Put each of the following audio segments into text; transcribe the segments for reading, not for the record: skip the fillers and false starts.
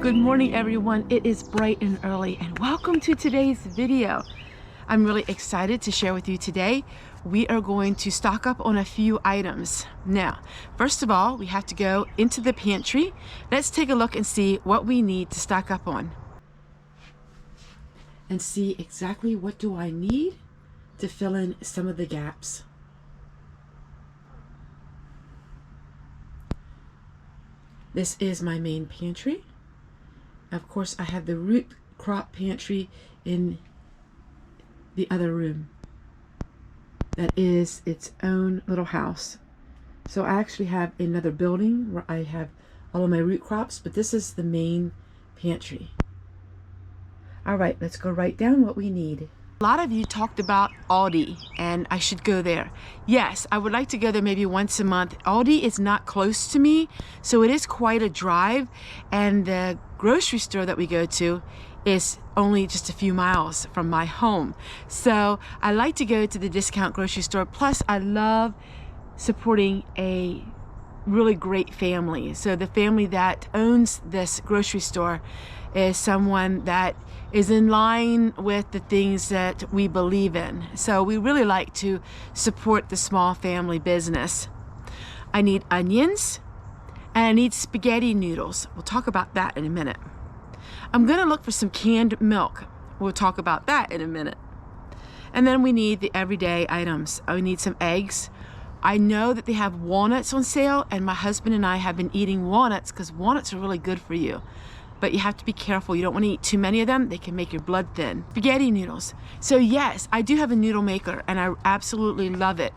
Good morning, everyone. It is bright and early, and welcome to today's video. I'm really excited to share with you today. We are going to stock up on a few items. Now, first of all, we have to go into the pantry. Let's take a look and see what we need to stock up on. And see exactly what do I need to fill in some of the gaps. This is my main pantry. Of course, I have the root crop pantry in the other room. That is its own little house. So I actually have another building where I have all of my root crops, but this is the main pantry. All right, let's go write down what we need. A lot of you talked about Aldi, and I should go there. Yes, I would like to go there maybe once a month. Aldi is not close to me, so it is quite a drive, and the grocery store that we go to is only just a few miles from my home. So I like to go to the discount grocery store. Plus, I love supporting a really great family. So the family that owns this grocery store is someone that is in line with the things that we believe in. So we really like to support the small family business. I need onions and I need spaghetti noodles. We'll talk about that in a minute. I'm gonna look for some canned milk. We'll talk about that in a minute. And then we need the everyday items. I need some eggs. I know that they have walnuts on sale, and my husband and I have been eating walnuts because walnuts are really good for you. But you have to be careful. You don't want to eat too many of them. They can make your blood thin. Spaghetti noodles. So yes, I do have a noodle maker and I absolutely love it.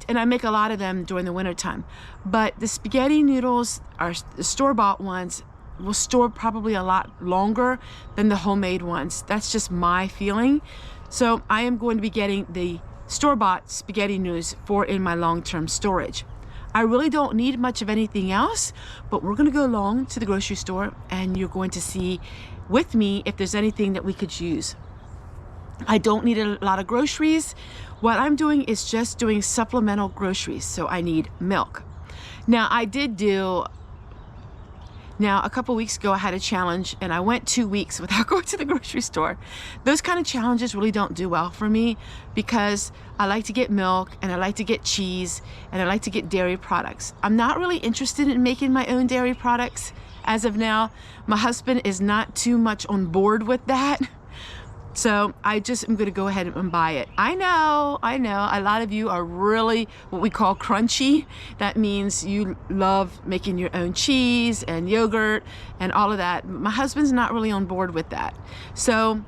And I make a lot of them during the winter time. But the spaghetti noodles are the store-bought ones will store probably a lot longer than the homemade ones. That's just my feeling. So I am going to be getting the store-bought spaghetti noodles for in my long-term storage. I really don't need much of anything else, but we're gonna go along to the grocery store and you're going to see with me if there's anything that we could use. I don't need a lot of groceries. What I'm doing is just doing supplemental groceries. So I need milk. Now a couple weeks ago I had a challenge and I went 2 weeks without going to the grocery store. Those kind of challenges really don't do well for me because I like to get milk and I like to get cheese and I like to get dairy products. I'm not really interested in making my own dairy products as of now. My husband is not too much on board with that. So I just am going to go ahead and buy it. I know, a lot of you are really what we call crunchy. That means you love making your own cheese and yogurt and all of that. My husband's not really on board with that. So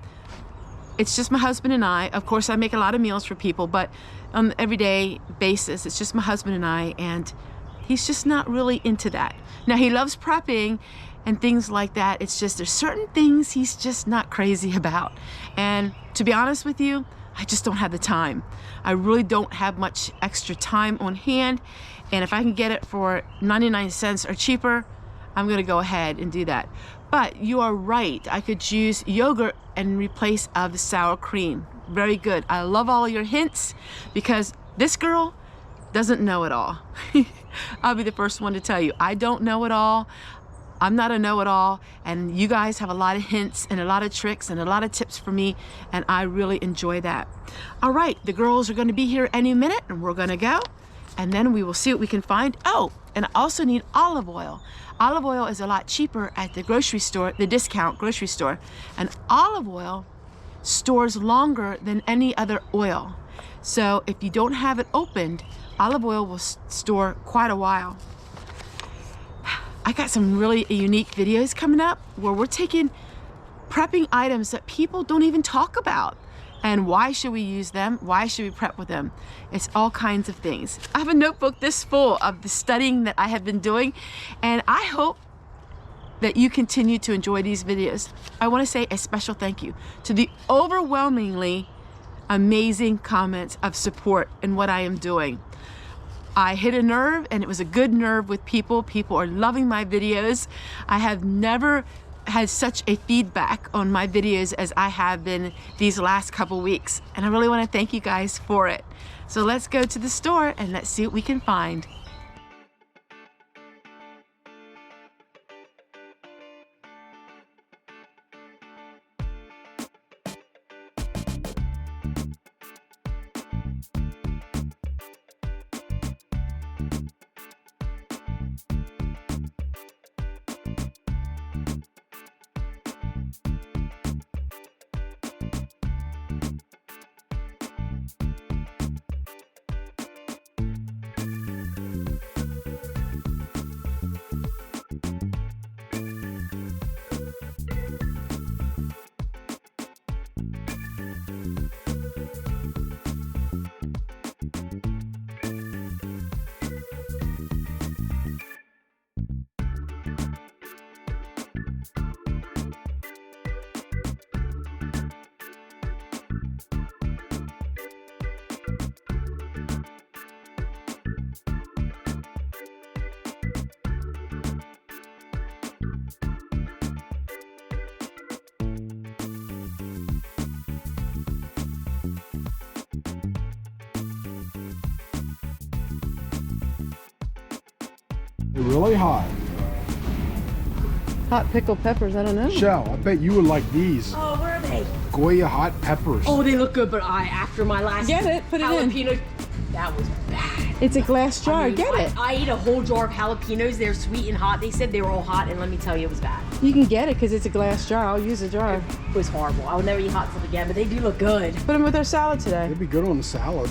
it's just my husband and I. Of course, I make a lot of meals for people, but on an everyday basis, it's just my husband and I, and he's just not really into that. Now, he loves prepping and things like that. It's just there's certain things he's just not crazy about. And to be honest with you, I just don't have the time. I really don't have much extra time on hand. And if I can get it for 99 cents or cheaper, I'm gonna go ahead and do that. But you are right, I could use yogurt in replace of the sour cream. Very good. I love all your hints because this girl doesn't know it all. I'll be the first one to tell you, I don't know it all. I'm not a know-it-all, and you guys have a lot of hints and a lot of tricks and a lot of tips for me, and I really enjoy that. All right, the girls are gonna be here any minute, and we're gonna go, and then we will see what we can find. Oh, and I also need olive oil. Olive oil is a lot cheaper at the grocery store, the discount grocery store, and olive oil stores longer than any other oil. So if you don't have it opened, olive oil will store quite a while. I got some really unique videos coming up where we're taking prepping items that people don't even talk about. And why should we use them? Why should we prep with them? It's all kinds of things. I have a notebook this full of the studying that I have been doing, and I hope that you continue to enjoy these videos. I want to say a special thank you to the overwhelmingly amazing comments of support in what I am doing. I hit a nerve, and it was a good nerve with people. People are loving my videos. I have never had such a feedback on my videos as I have been these last couple weeks. And I really want to thank you guys for it. So let's go to the store and let's see what we can find. Really hot. Hot pickled peppers, I don't know. Shell, I bet you would like these. Oh, where are they? Goya hot peppers. Oh, they look good, but after my last Get it, put it in. jalapeno, that was bad. It's a glass jar, I mean, get it. I ate a whole jar of jalapenos. They're sweet and hot. They said they were all hot, and let me tell you, it was bad. You can get it because it's a glass jar. I'll use a jar. It was horrible. I will never eat hot stuff again, but they do look good. Put them with our salad today. It'd be good on the salad.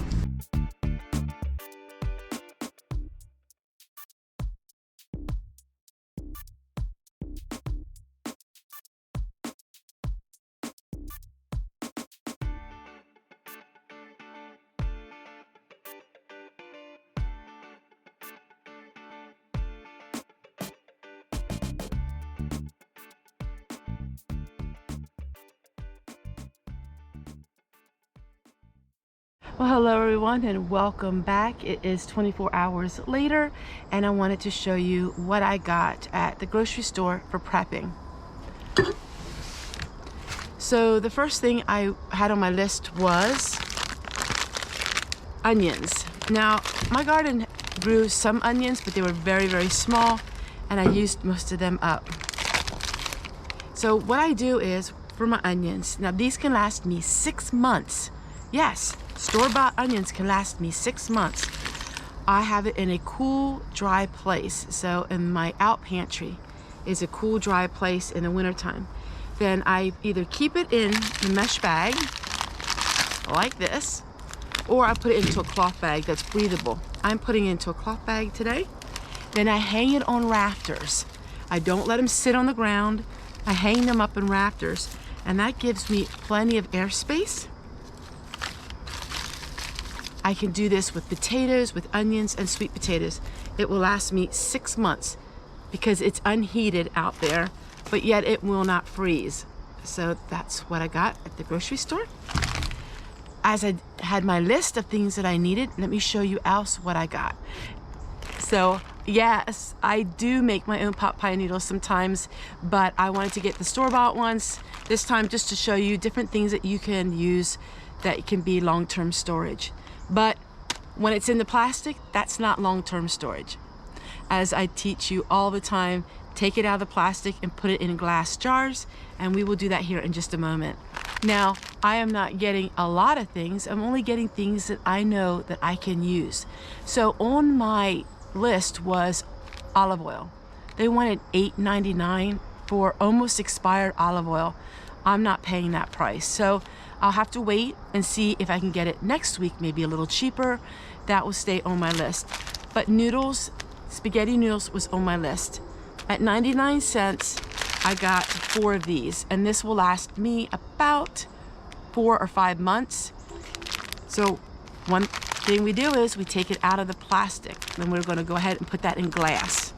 Well, hello everyone and welcome back. It is 24 hours later and I wanted to show you what I got at the grocery store for prepping. So the first thing I had on my list was onions. Now my garden grew some onions, but they were very, very small and I used most of them up. So what I do is for my onions, now these can last me 6 months. Yes, store-bought onions can last me 6 months. I have it in a cool, dry place. So in my out pantry is a cool, dry place in the wintertime. Then I either keep it in the mesh bag like this, or I put it into a cloth bag that's breathable. I'm putting it into a cloth bag today. Then I hang it on rafters. I don't let them sit on the ground. I hang them up in rafters, and that gives me plenty of airspace. I can do this with potatoes, with onions, and sweet potatoes. It will last me 6 months because it's unheated out there, but yet it will not freeze. So that's what I got at the grocery store. As I had my list of things that I needed, let me show you else what I got. So yes, I do make my own pot pie noodles sometimes, but I wanted to get the store-bought ones this time just to show you different things that you can use that can be long-term storage. But when it's in the plastic, that's not long-term storage. As I teach you all the time, take it out of the plastic and put it in glass jars, and we will do that here in just a moment. Now, I am not getting a lot of things. I'm only getting things that I know that I can use. So on my list was olive oil. They wanted $8.99 for almost expired olive oil. I'm not paying that price. So I'll have to wait and see if I can get it next week, maybe a little cheaper. That will stay on my list. But noodles, spaghetti noodles was on my list. At 99 cents, I got 4 of these, and this will last me about 4 or 5 months. So one thing we do is we take it out of the plastic, then we're gonna go ahead and put that in glass.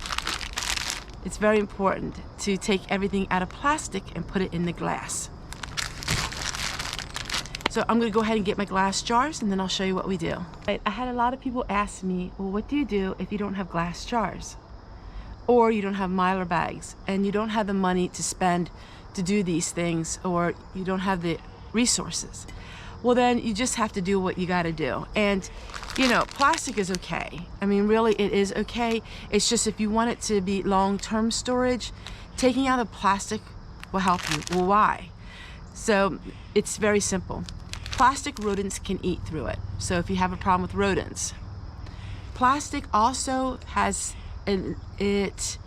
It's very important to take everything out of plastic and put it in the glass. So I'm gonna go ahead and get my glass jars and then I'll show you what we do. I had a lot of people ask me, well, what do you do if you don't have glass jars? Or you don't have Mylar bags and you don't have the money to spend to do these things, or you don't have the resources. Well, then you just have to do what you gotta do. And you know, plastic is okay. I mean, really it is okay. It's just if you want it to be long-term storage, taking out the plastic will help you. Well, why? So it's very simple. Plastic, rodents can eat through it. So if you have a problem with rodents. Plastic also has, it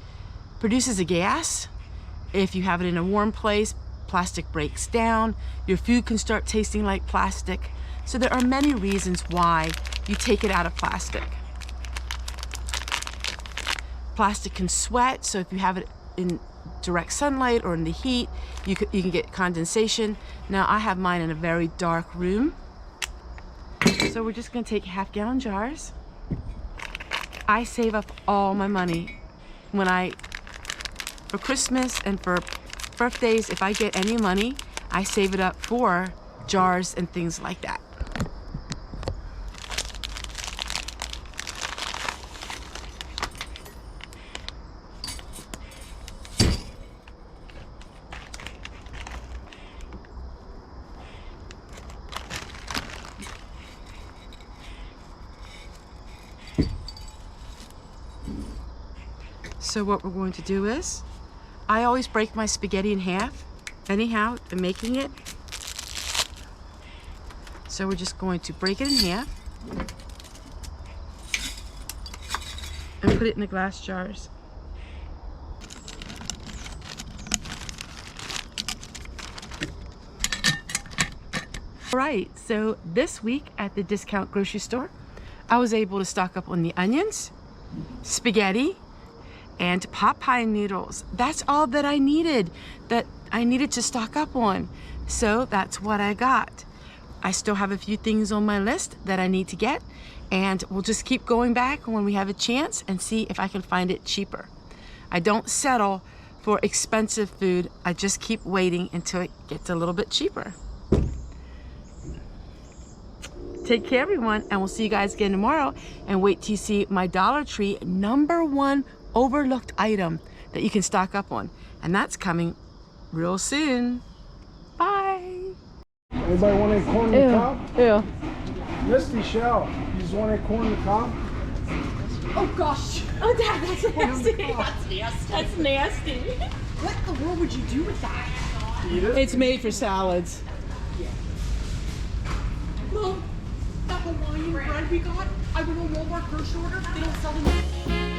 produces a gas. If you have it in a warm place, plastic breaks down. Your food can start tasting like plastic. So there are many reasons why you take it out of plastic. Plastic can sweat, so if you have it in direct sunlight or in the heat, you can get condensation. Now I have mine in a very dark room. So we're just gonna take half-gallon jars. I save up all my money when for Christmas and for birthdays, if I get any money, I save it up for jars and things like that. So what we're going to do is, I always break my spaghetti in half, anyhow, in making it. So we're just going to break it in half and put it in the glass jars. All right, so this week at the discount grocery store, I was able to stock up on the onions, spaghetti, and pot pie noodles. That's all that I needed to stock up on. So that's what I got. I still have a few things on my list that I need to get, and we'll just keep going back when we have a chance and see if I can find it cheaper. I don't settle for expensive food. I just keep waiting until it gets a little bit cheaper. Take care, everyone, and we'll see you guys again tomorrow. And wait till you see my Dollar Tree #1 overlooked item that you can stock up on, and that's coming real soon. Bye. Anybody want any corn on the cob? Ew. Misty, Shell, you just want any corn on the cob? Oh gosh. Oh, Dad, that's nasty. That's nasty. That's nasty. What in the world would you do with that? Eat it. It's made for salads. Mom, that Hawaiian bread we got, I went on Walmart grocery order. They don't sell them.